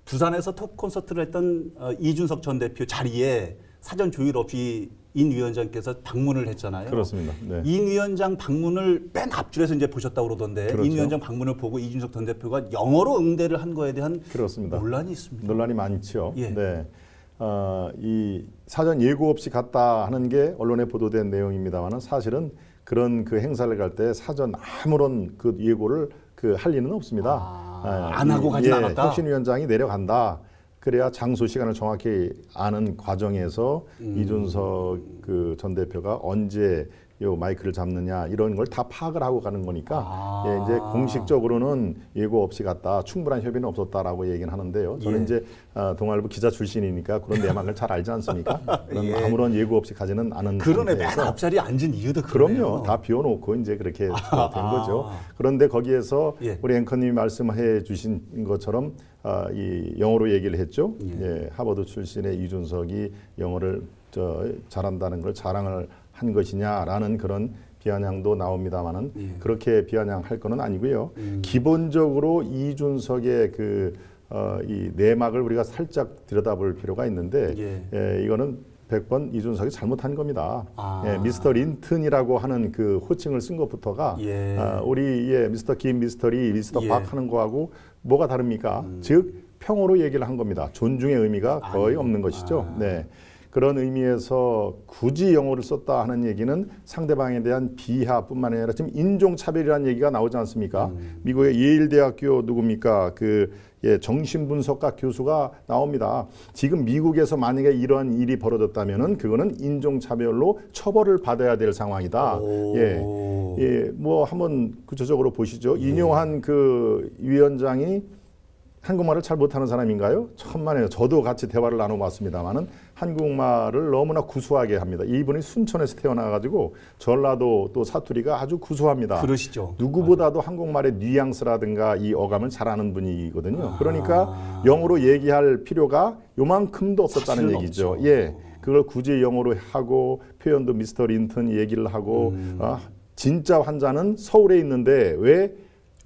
부산에서 톱 콘서트를 했던 이준석 전 대표 자리에 사전 조율 없이 인 위원장께서 방문을 했잖아요. 그렇습니다. 네. 인 위원장 방문을 맨 앞줄에서 이제 보셨다고 그러던데 그렇죠. 인 위원장 방문을 보고 이준석 전 대표가 영어로 응대를 한 거에 대한 그렇습니다. 논란이 있습니다. 논란이 많죠. 예. 네. 이 사전 예고 없이 갔다 하는 게 언론에 보도된 내용입니다만은 사실은 그런 그 행사를 갈 때 사전 아무런 그 예고를 할 리는 없습니다. 안 하고 가진 않았다? 혁신위원장이 내려간다. 그래야 장소 시간을 정확히 아는 과정에서 이준석 그 전 대표가 언제 요 마이크를 잡느냐 이런 걸 다 파악을 하고 가는 거니까 예, 이제 공식적으로는 예고 없이 갔다 충분한 협의는 없었다라고 얘기는 하는데요. 저는 예. 이제 동아일보 기자 출신이니까 그런 내막을 잘 알지 않습니까? 그런 예. 아무런 예고 없이 가지는 않은 그러네. 맨 상태에서 앞자리에 앉은 이유도 그러네요. 그럼요. 다 비워놓고 이제 그렇게 된 거죠. 그런데 거기에서 예. 우리 앵커님이 말씀해 주신 것처럼 이 영어로 얘기를 했죠. 예, 하버드 출신의 이준석이 영어를 잘한다는 걸 자랑을 한 것이냐라는 그런 비아냥도 나옵니다만은 그렇게 비아냥할 거는 아니고요. 기본적으로 이준석의 이 내막을 우리가 살짝 들여다볼 필요가 있는데 이거는 100번 이준석이 잘못한 겁니다. 미스터 린튼이라고 하는 그 호칭을 쓴 것부터가 우리의 미스터 김, 미스터 리, 미스터 박 하는 거하고 뭐가 다릅니까? 즉 평어로 얘기를 한 겁니다. 존중의 의미가 거의 없는 것이죠. 네. 그런 의미에서 굳이 영어를 썼다 하는 얘기는 상대방에 대한 비하뿐만 아니라 지금 인종차별이라는 얘기가 나오지 않습니까? 미국의 예일대학교 누굽니까? 정신분석학 교수가 나옵니다. 지금 미국에서 만약에 이러한 일이 벌어졌다면은 그거는 인종차별로 처벌을 받아야 될 상황이다. 뭐 한번 구체적으로 보시죠. 인용한 그 위원장이 한국말을 잘 못하는 사람인가요? 천만에요. 저도 같이 대화를 나눠봤습니다만은 한국말을 너무나 구수하게 합니다. 이분이 순천에서 태어나가지고 전라도 또 사투리가 아주 구수합니다. 그러시죠. 누구보다도 한국말의 뉘앙스라든가 이 어감을 잘하는 분이거든요. 그러니까 영어로 얘기할 필요가 요만큼도 없었다는 얘기죠. 없죠. 예, 그걸 굳이 영어로 하고 표현도 미스터 린튼 얘기를 하고 진짜 환자는 서울에 있는데 왜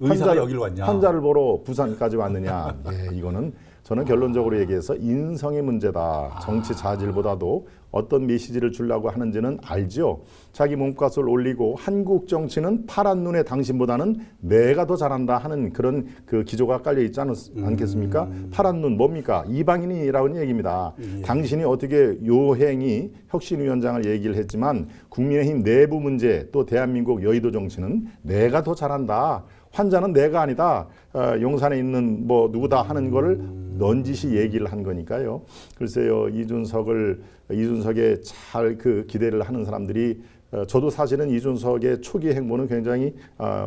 의사가 여기로 왔냐? 환자를 보러 부산까지 왔느냐? 예, 이거는 저는 결론적으로 얘기해서 인성의 문제다. 정치 자질보다도 어떤 메시지를 주려고 하는지는 알죠. 자기 몸값을 올리고 한국 정치는 파란 눈의 당신보다는 내가 더 잘한다 하는 그런 그 기조가 깔려 있지 않겠습니까? 파란 눈 뭡니까? 이방인이라는 얘기입니다. 당신이 어떻게 요행이 혁신위원장을 얘기를 했지만 국민의힘 내부 문제 또 대한민국 여의도 정치는 내가 더 잘한다. 환자는 내가 아니다. 용산에 있는 뭐 누구다 하는 거를 넌지시 얘기를 한 거니까요. 글쎄요, 이준석의 잘 그 기대를 하는 사람들이 저도 사실은 이준석의 초기 행보는 굉장히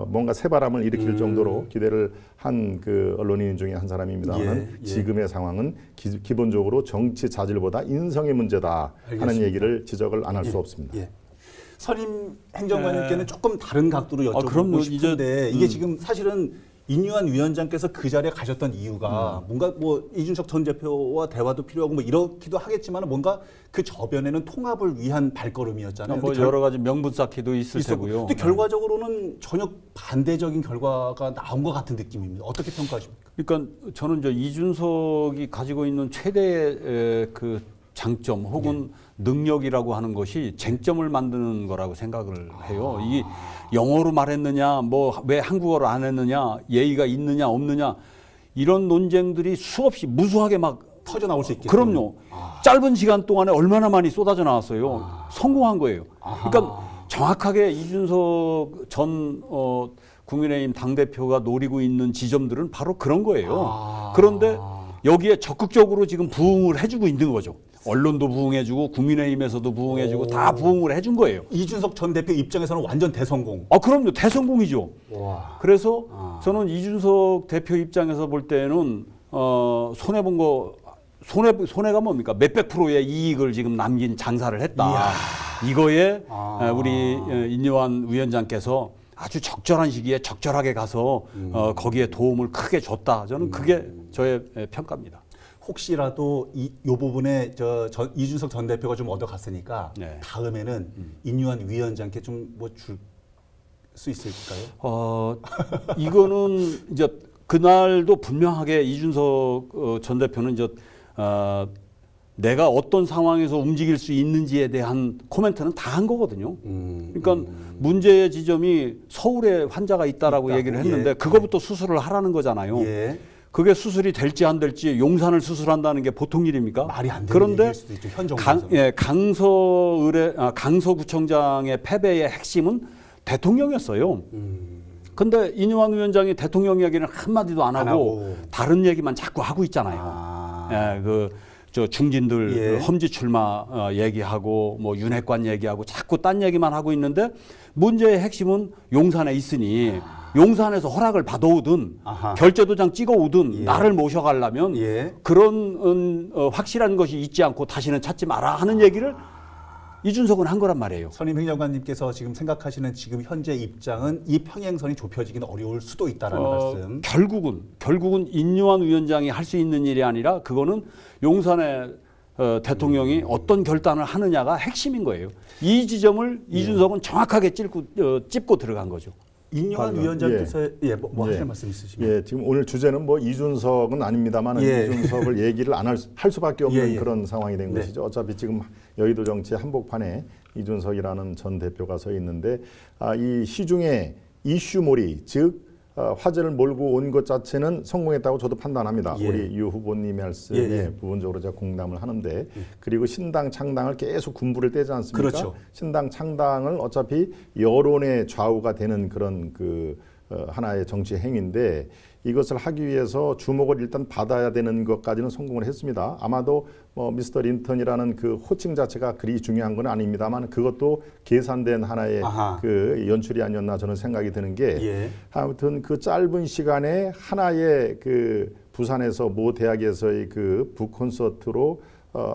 뭔가 새바람을 일으킬 정도로 기대를 한 그 언론인 중에 한 사람입니다만 지금의 상황은 기본적으로 정치 자질보다 인성의 문제다 알겠습니다. 하는 얘기를 지적을 안 할 수 없습니다. 선임 행정관님께는 조금 다른 각도로 여쭤보고 그럼요. 싶은데 이게 지금 사실은 인유한 위원장께서 그 자리에 가셨던 이유가 뭔가 뭐 이준석 전 대표와 대화도 필요하고 뭐 이렇기도 하겠지만 뭔가 그 저변에는 통합을 위한 발걸음이었잖아요. 뭐 여러 가지 명분 쌓기도 있을 테고요. 근데 결과적으로는 전혀 반대적인 결과가 나온 것 같은 느낌입니다. 어떻게 평가하십니까? 그러니까 저는 이제 이준석이 가지고 있는 최대의 그 장점 혹은 능력이라고 하는 것이 쟁점을 만드는 거라고 생각을 해요. 이 영어로 말했느냐, 뭐 왜 한국어로 안 했느냐, 예의가 있느냐 없느냐 이런 논쟁들이 수없이 무수하게 막 터져 나올 수 있겠죠. 그럼요. 짧은 시간 동안에 얼마나 많이 쏟아져 나왔어요. 성공한 거예요. 그러니까 정확하게 이준석 전 국민의힘 당대표가 노리고 있는 지점들은 바로 그런 거예요. 그런데 여기에 적극적으로 지금 부응을 해주고 있는 거죠. 언론도 부응해주고 국민의힘에서도 부응해주고 다 부응을 해준 거예요. 이준석 전 대표 입장에서는 완전 대성공. 그럼요. 대성공이죠. 그래서 저는 이준석 대표 입장에서 볼 때는 손해본 거 손해가 뭡니까? 몇백 프로의 이익을 지금 남긴 장사를 했다. 이거에 우리 인요한 위원장께서 아주 적절한 시기에 적절하게 가서 거기에 도움을 크게 줬다. 저는 그게 저의 평가입니다. 혹시라도 이 부분에 이준석 전 대표가 좀 얻어갔으니까 다음에는 인유한 위원장께 좀 뭐 줄 수 있을까요? 이거는 이제 그날도 분명하게 이준석 전 대표는 내가 어떤 상황에서 움직일 수 있는지에 대한 코멘트는 다 한 거거든요. 그러니까 문제의 지점이 서울에 환자가 있다라고 얘기를 했는데 예. 그거부터 수술을 하라는 거잖아요. 예. 그게 수술이 될지 안 될지 용산을 수술한다는 게 보통 일입니까? 말이 안 되는 그런데 얘기일 수도 있죠. 현 정부에서. 강서구청장의 패배의 핵심은 대통령이었어요. 근데 이뇨한 위원장이 대통령 이야기는 한마디도 안 하고 다른 얘기만 자꾸 하고 있잖아요. 저 중진들 예. 험지 출마 얘기하고 뭐 윤핵관 얘기하고 자꾸 딴 얘기만 하고 있는데 문제의 핵심은 용산에 있으니 용산에서 허락을 받아오든 아하. 결제도장 찍어오든 예. 나를 모셔가려면 예. 그런 확실한 것이 있지 않고 다시는 찾지 마라 하는 얘기를 이준석은 한 거란 말이에요. 선임 행정관님께서 지금 생각하시는 지금 현재 입장은 이 평행선이 좁혀지기는 어려울 수도 있다라는 말씀. 결국은 인요한 위원장이 할 수 있는 일이 아니라 그거는 용산의 대통령이 어떤 결단을 하느냐가 핵심인 거예요. 이 지점을 이준석은 정확하게 찝고 들어간 거죠. 인요한 위원장께서 뭐 하실 말씀 있으십니까? 예, 지금 오늘 주제는 뭐 이준석은 아닙니다만 예. 이준석을 얘기를 할 수밖에 없는 예. 그런 상황이 된 네. 것이죠. 어차피 지금 여의도 정치 한복판에 이준석이라는 전 대표가 서 있는데 이 시중에 이슈몰이 즉 화제를 몰고 온 것 자체는 성공했다고 저도 판단합니다. 예. 우리 유 후보님의 말씀에 예. 부분적으로 제가 공감을 하는데 그리고 신당 창당을 계속 군부를 떼지 않습니까? 그렇죠. 신당 창당을 어차피 여론의 좌우가 되는 그런 하나의 정치 행위인데 이것을 하기 위해서 주목을 일단 받아야 되는 것까지는 성공을 했습니다. 아마도 미스터 린턴이라는 그 호칭 자체가 그리 중요한 건 아닙니다만 그것도 계산된 하나의 그 연출이 아니었나 저는 생각이 드는 게 아무튼 그 짧은 시간에 하나의 그 부산에서 모 대학에서의 그 북콘서트로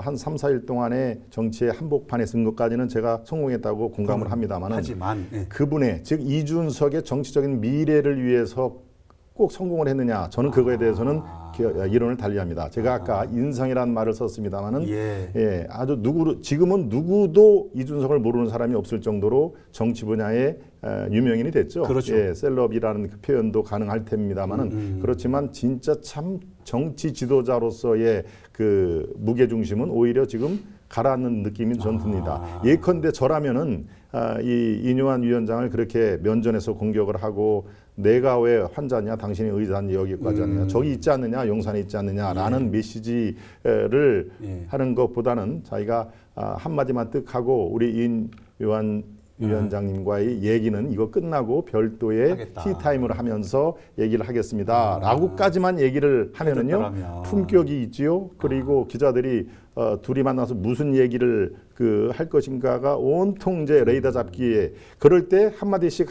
한 3, 4일 동안의 정치의 한복판에 쓴 것까지는 제가 성공했다고 공감을 합니다만 하지만 그분의 즉 이준석의 정치적인 미래를 위해서 꼭 성공을 했느냐 저는 그거에 대해서는 이론을 달리합니다. 제가 아까 인성이라는 말을 썼습니다만은 아주 지금은 누구도 이준석을 모르는 사람이 없을 정도로 정치 분야의 유명인이 됐죠. 그렇죠. 셀럽이라는 그 표현도 가능할 텐입니다만은 그렇지만 진짜 참 정치 지도자로서의 그 무게 중심은 오히려 지금 가라앉는 느낌이 전 듭니다. 예컨대 저라면은 이 이뇨한 위원장을 그렇게 면전에서 공격을 하고 내가 왜 환자냐 당신이 의사냐 여기까지 하느냐 저기 있지 않느냐 용산에 있지 않느냐라는 메시지를 하는 것보다는 자기가 한마디만 뜩 하고 우리 이뇨한 위원장님과의 얘기는 이거 끝나고 별도의 티타임을 하면서 얘기를 하겠습니다 라고까지만 얘기를 하면은요 품격이 있지요. 그리고 기자들이 둘이 만나서 무슨 얘기를 할 것인가가 온통 이제 레이더 잡기에 그럴 때 한마디씩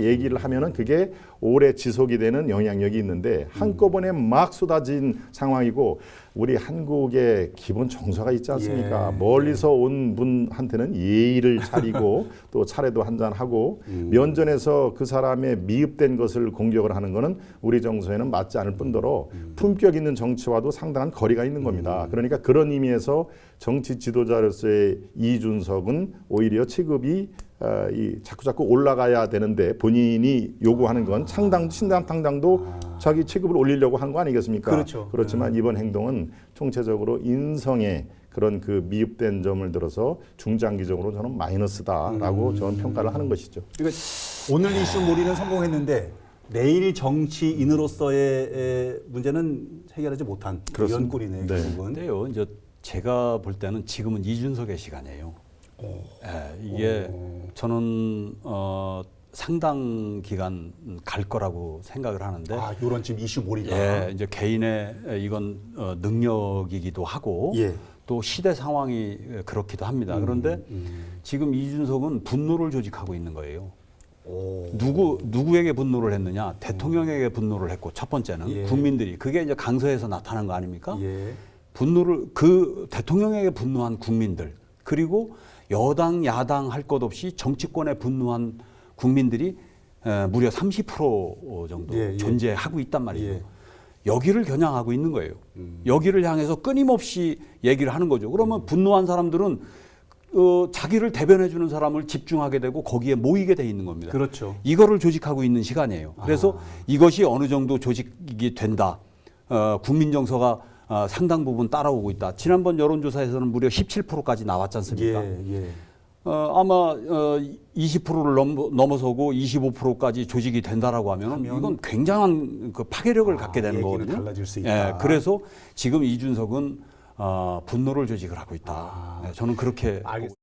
얘기를 하면은 그게 오래 지속이 되는 영향력이 있는데 한꺼번에 막 쏟아진 상황이고 우리 한국의 기본 정서가 있지 않습니까? 멀리서 온 분한테는 예의를 차리고 또 차례도 한잔하고 면전에서 그 사람의 미흡된 것을 공격을 하는 것은 우리 정서에는 맞지 않을 뿐더러 품격 있는 정치와도 상당한 거리가 있는 겁니다. 그러니까 그런 의미에서 정치 지도자로서의 이준석은 오히려 체급이 자꾸 올라가야 되는데 본인이 요구하는 건 신당 창당도 자기 체급을 올리려고 하는 거 아니겠습니까? 그렇죠. 그렇지만 이번 행동은 총체적으로 인성의 그런 그 미흡된 점을 들어서 중장기적으로 저는 마이너스다라고 저는 평가를 하는 것이죠. 그러니까 오늘 이슈 몰이는 성공했는데 내일 정치인으로서의 문제는 해결하지 못한 이런 꼴이네요. 결국은. 근데요, 이제 제가 볼 때는 지금은 이준석의 시간이에요. 이게 저는 상당 기간 갈 거라고 생각을 하는데. 이런 지금 이슈 몰이가. 이제 개인의 이건 능력이기도 하고 또 시대 상황이 그렇기도 합니다. 그런데 지금 이준석은 분노를 조직하고 있는 거예요. 누구에게 분노를 했느냐? 대통령에게 분노를 했고 첫 번째는 국민들이 그게 이제 강서에서 나타난 거 아닙니까? 분노를 그 대통령에게 분노한 국민들 그리고 여당 야당 할 것 없이 정치권에 분노한 국민들이 무려 30% 정도 존재하고 있단 말이죠. 여기를 겨냥하고 있는 거예요. 여기를 향해서 끊임없이 얘기를 하는 거죠. 그러면 분노한 사람들은 자기를 대변해 주는 사람을 집중하게 되고 거기에 모이게 돼 있는 겁니다. 그렇죠. 이거를 조직하고 있는 시간이에요. 그래서 이것이 어느 정도 조직이 된다. 국민 정서가 상당 부분 따라오고 있다. 지난번 여론조사에서는 무려 17%까지 나왔지 않습니까? 예. 아마 20%를 넘어서고 25%까지 조직이 된다라고 하면 이건 굉장한 그 파괴력을 갖게 되는 얘기는 거거든요. 달라질 수 있다. 예, 그래서 지금 이준석은 분노를 조직을 하고 있다. 네, 저는 그렇게 알겠습니다.